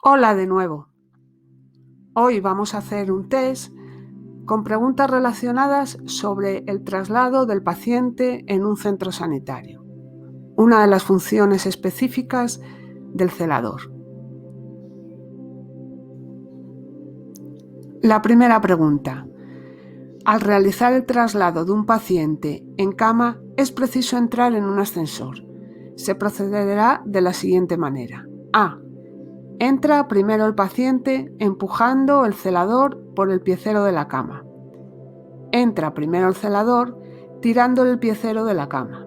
Hola de nuevo. Hoy vamos a hacer un test con preguntas relacionadas sobre el traslado del paciente en un centro sanitario, una de las funciones específicas del celador. La primera pregunta. Al realizar el traslado de un paciente en cama, es preciso entrar en un ascensor. Se procederá de la siguiente manera. A. Entra primero el paciente empujando el celador por el piecero de la cama. Entra primero el celador tirando el piecero de la cama.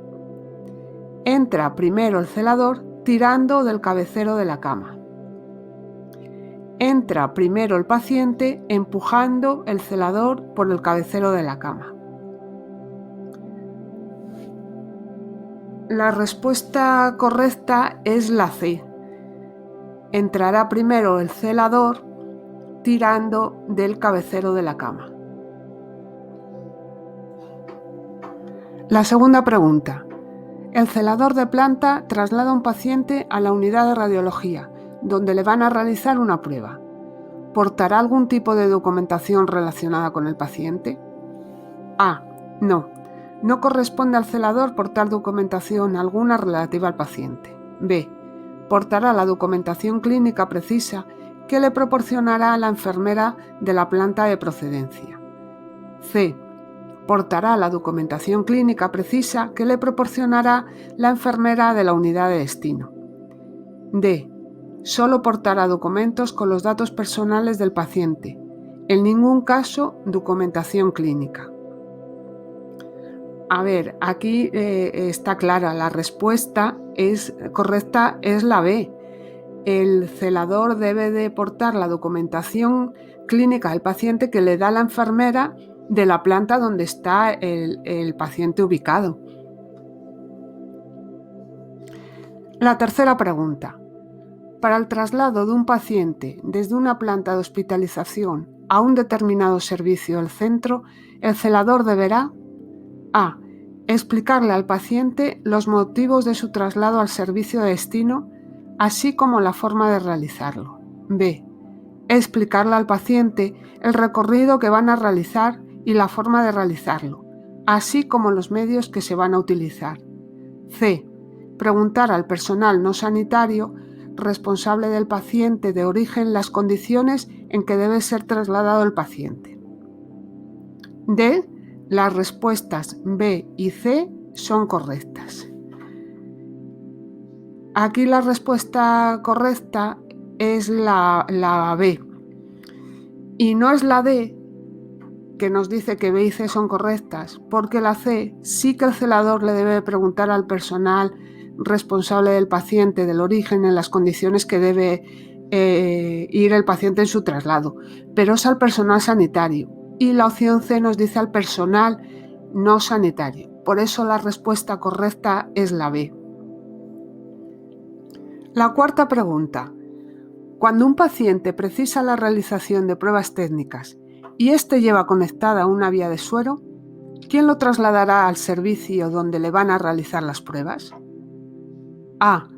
Entra primero el celador tirando del cabecero de la cama. Entra primero el paciente empujando el celador por el cabecero de la cama. La respuesta correcta es la C. Entrará primero el celador tirando del cabecero de la cama. La segunda pregunta. El celador de planta traslada a un paciente a la unidad de radiología, donde le van a realizar una prueba. ¿Portará algún tipo de documentación relacionada con el paciente? A. No. No corresponde al celador portar documentación alguna relativa al paciente. B. Portará la documentación clínica precisa que le proporcionará la enfermera de la planta de procedencia. C. Portará la documentación clínica precisa que le proporcionará la enfermera de la unidad de destino. D. Solo portará documentos con los datos personales del paciente, en ningún caso documentación clínica. A ver, aquí está clara, la respuesta correcta es la B. El celador debe de portar la documentación clínica del paciente que le da la enfermera de la planta donde está el paciente ubicado. La tercera pregunta. Para el traslado de un paciente desde una planta de hospitalización a un determinado servicio del centro, el celador deberá A. Explicarle al paciente los motivos de su traslado al servicio de destino, así como la forma de realizarlo. B. Explicarle al paciente el recorrido que van a realizar y la forma de realizarlo, así como los medios que se van a utilizar. C. Preguntar al personal no sanitario responsable del paciente de origen las condiciones en que debe ser trasladado el paciente. D. Las respuestas B y C son correctas. Aquí la respuesta correcta es la B. Y no es la D, que nos dice que B y C son correctas, porque la C sí que el celador le debe preguntar al personal responsable del paciente del origen en las condiciones que debe ir el paciente en su traslado, pero es al personal sanitario. Y la opción C nos dice al personal no sanitario. Por eso la respuesta correcta es la B. La cuarta pregunta. Cuando un paciente precisa la realización de pruebas técnicas y éste lleva conectada una vía de suero, ¿quién lo trasladará al servicio donde le van a realizar las pruebas? A.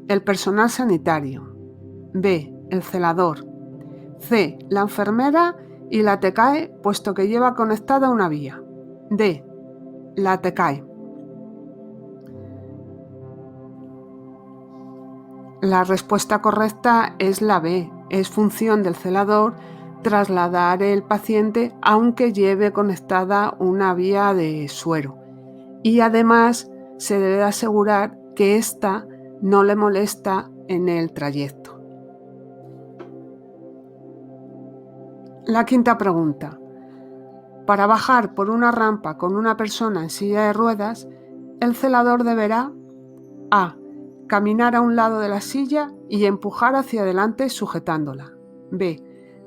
El personal sanitario. B. El celador. C. La enfermera y la TECAE, puesto que lleva conectada una vía. D. La TECAE. La respuesta correcta es la B. Es función del celador trasladar el paciente aunque lleve conectada una vía de suero. Y además se debe asegurar que ésta no le molesta en el trayecto. La quinta pregunta. Para bajar por una rampa con una persona en silla de ruedas, el celador deberá A. Caminar a un lado de la silla y empujar hacia adelante sujetándola. B.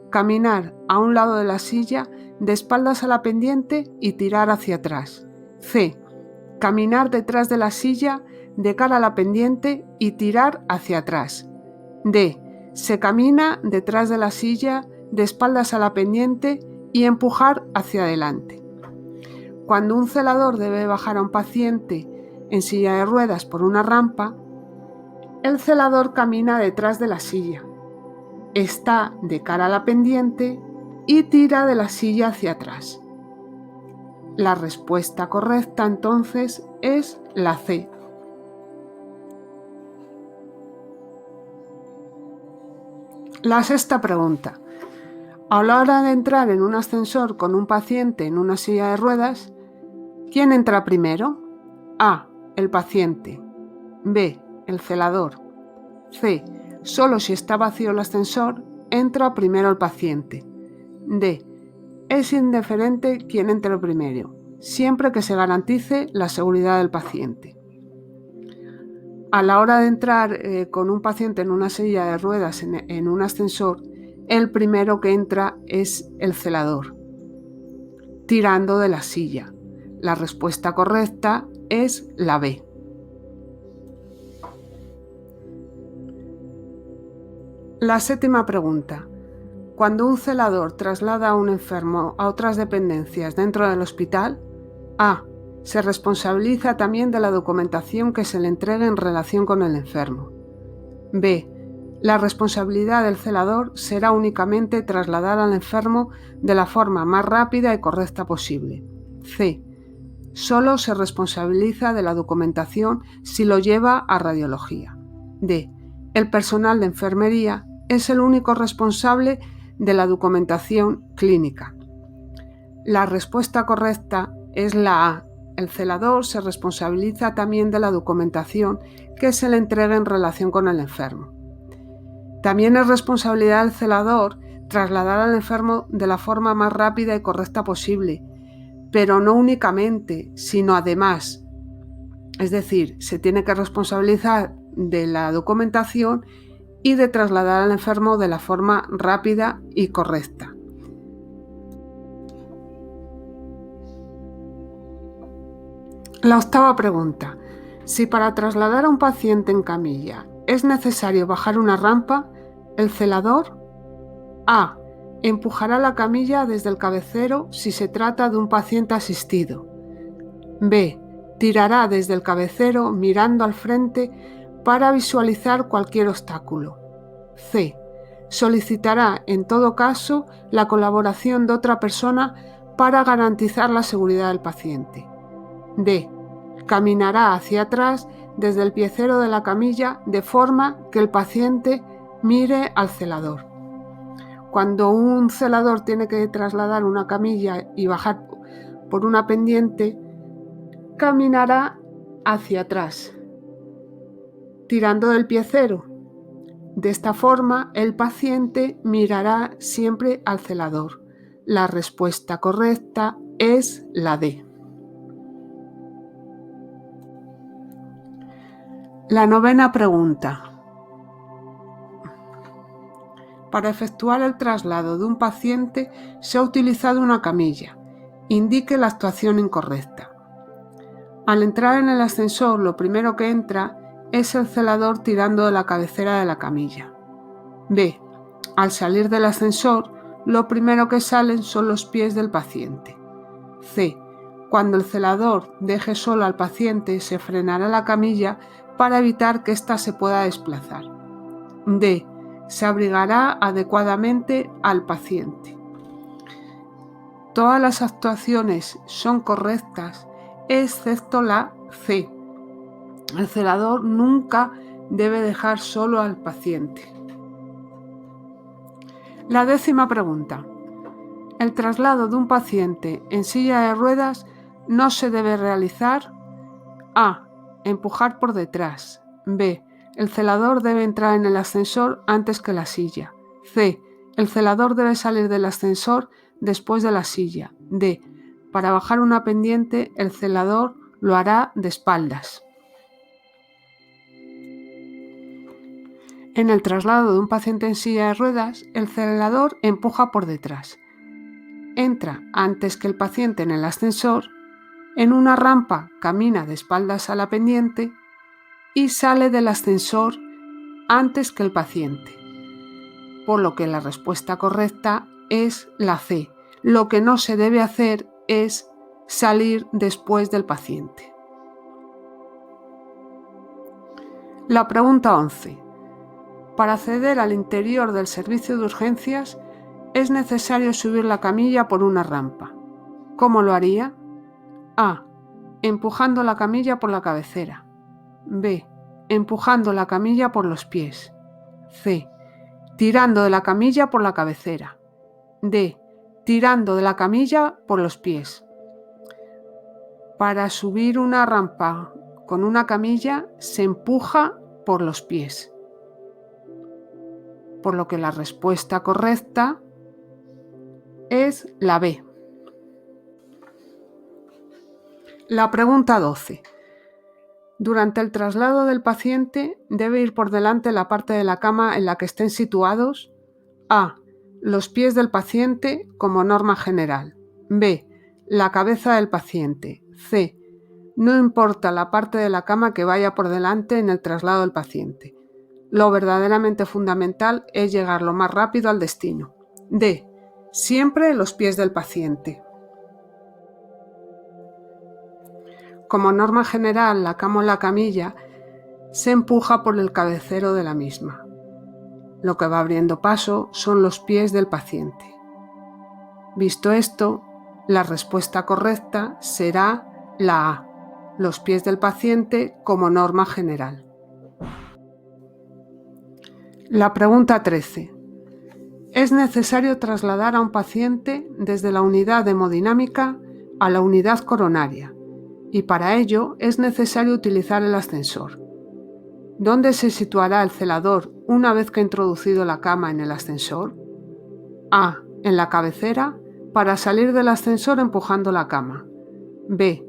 Caminar a un lado de la silla de espaldas a la pendiente y tirar hacia atrás. C. Caminar detrás de la silla de cara a la pendiente y tirar hacia atrás. D. Se camina detrás de la silla de espaldas a la pendiente y empujar hacia adelante. Cuando un celador debe bajar a un paciente en silla de ruedas por una rampa, el celador camina detrás de la silla. está de cara a la pendiente y tira de la silla hacia atrás. La respuesta correcta entonces es la C. La sexta pregunta. A la hora de entrar en un ascensor con un paciente en una silla de ruedas, ¿quién entra primero? A. El paciente. B. El celador. C. Solo si está vacío el ascensor, entra primero el paciente. D. Es indiferente quién entre primero, siempre que se garantice la seguridad del paciente. A la hora de entrar con un paciente en una silla de ruedas en un ascensor, el primero que entra es el celador, tirando de la silla. La respuesta correcta es la B. La séptima pregunta. Cuando un celador traslada a un enfermo a otras dependencias dentro del hospital, A. Se responsabiliza también de la documentación que se le entregue en relación con el enfermo. B. La responsabilidad del celador será únicamente trasladar al enfermo de la forma más rápida y correcta posible. C. Solo se responsabiliza de la documentación si lo lleva a radiología. D. El personal de enfermería es el único responsable de la documentación clínica. La respuesta correcta es la A. El celador se responsabiliza también de la documentación que se le entregue en relación con el enfermo. También es responsabilidad del celador trasladar al enfermo de la forma más rápida y correcta posible, pero no únicamente, sino además. Es decir, se tiene que responsabilizar de la documentación y de trasladar al enfermo de la forma rápida y correcta. La octava pregunta. Si para trasladar a un paciente en camilla es necesario bajar una rampa, el celador A. Empujará la camilla desde el cabecero si se trata de un paciente asistido. B. Tirará desde el cabecero mirando al frente para visualizar cualquier obstáculo. C. Solicitará en todo caso la colaboración de otra persona para garantizar la seguridad del paciente. D. Caminará hacia atrás desde el piecero de la camilla de forma que el paciente mire al celador. Cuando un celador tiene que trasladar una camilla y bajar por una pendiente, caminará hacia atrás, tirando del piecero. De esta forma, el paciente mirará siempre al celador. La respuesta correcta es la D. La novena pregunta. Para efectuar el traslado de un paciente se ha utilizado una camilla. Indique la actuación incorrecta. Al entrar en el ascensor, lo primero que entra es el celador tirando de la cabecera de la camilla. B. Al salir del ascensor, lo primero que salen son los pies del paciente. C. Cuando el celador deje solo al paciente, se frenará la camilla para evitar que ésta se pueda desplazar. D. Se abrigará adecuadamente al paciente. Todas las actuaciones son correctas, excepto la C. El celador nunca debe dejar solo al paciente. La décima pregunta. El traslado de un paciente en silla de ruedas no se debe realizar. A. Empujar por detrás. B. El celador debe entrar en el ascensor antes que la silla. C. El celador debe salir del ascensor después de la silla. D. Para bajar una pendiente, el celador lo hará de espaldas. En el traslado de un paciente en silla de ruedas, el celador empuja por detrás. Entra antes que el paciente en el ascensor, en una rampa camina de espaldas a la pendiente y sale del ascensor antes que el paciente. Por lo que la respuesta correcta es la C. Lo que no se debe hacer es salir después del paciente. La pregunta 11. Para acceder al interior del servicio de urgencias es necesario subir la camilla por una rampa. ¿Cómo lo haría? A. Empujando la camilla por la cabecera. B. Empujando la camilla por los pies. C. Tirando de la camilla por la cabecera. D. Tirando de la camilla por los pies. Para subir una rampa con una camilla se empuja por los pies. Por lo que la respuesta correcta es la B. La pregunta 12. Durante el traslado del paciente debe ir por delante la parte de la cama en la que estén situados: A. Los pies del paciente como norma general. B. La cabeza del paciente. C. No importa la parte de la cama que vaya por delante en el traslado del paciente. Lo verdaderamente fundamental es llegar lo más rápido al destino. D. Siempre los pies del paciente. Como norma general, la cama o la camilla se empuja por el cabecero de la misma. Lo que va abriendo paso son los pies del paciente. Visto esto, la respuesta correcta será la A, los pies del paciente como norma general. La pregunta 13. Es necesario trasladar a un paciente desde la unidad de hemodinámica a la unidad coronaria, y para ello es necesario utilizar el ascensor. ¿Dónde se situará el celador una vez que ha introducido la cama en el ascensor? A. En la cabecera, para salir del ascensor empujando la cama. B.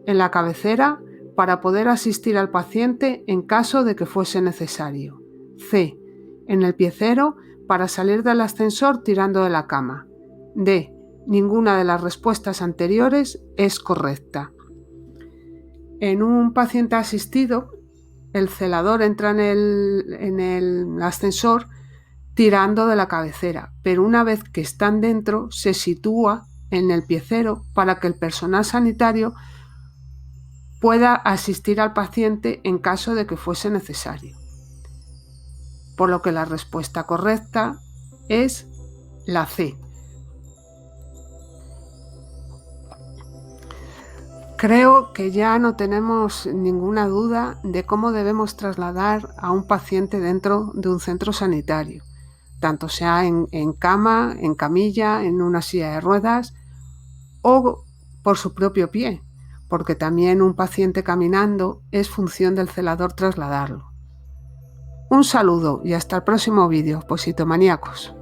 En la cabecera, para poder asistir al paciente en caso de que fuese necesario. C. En el piecero, para salir del ascensor tirando de la cama. D. Ninguna de las respuestas anteriores es correcta. En un paciente asistido, el celador entra en el ascensor tirando de la cabecera, pero una vez que están dentro se sitúa en el piecero para que el personal sanitario pueda asistir al paciente en caso de que fuese necesario. Por lo que la respuesta correcta es la C. Creo que ya no tenemos ninguna duda de cómo debemos trasladar a un paciente dentro de un centro sanitario, tanto sea en cama, en camilla, en una silla de ruedas o por su propio pie, porque también un paciente caminando es función del celador trasladarlo. Un saludo y hasta el próximo vídeo, positomaníacos.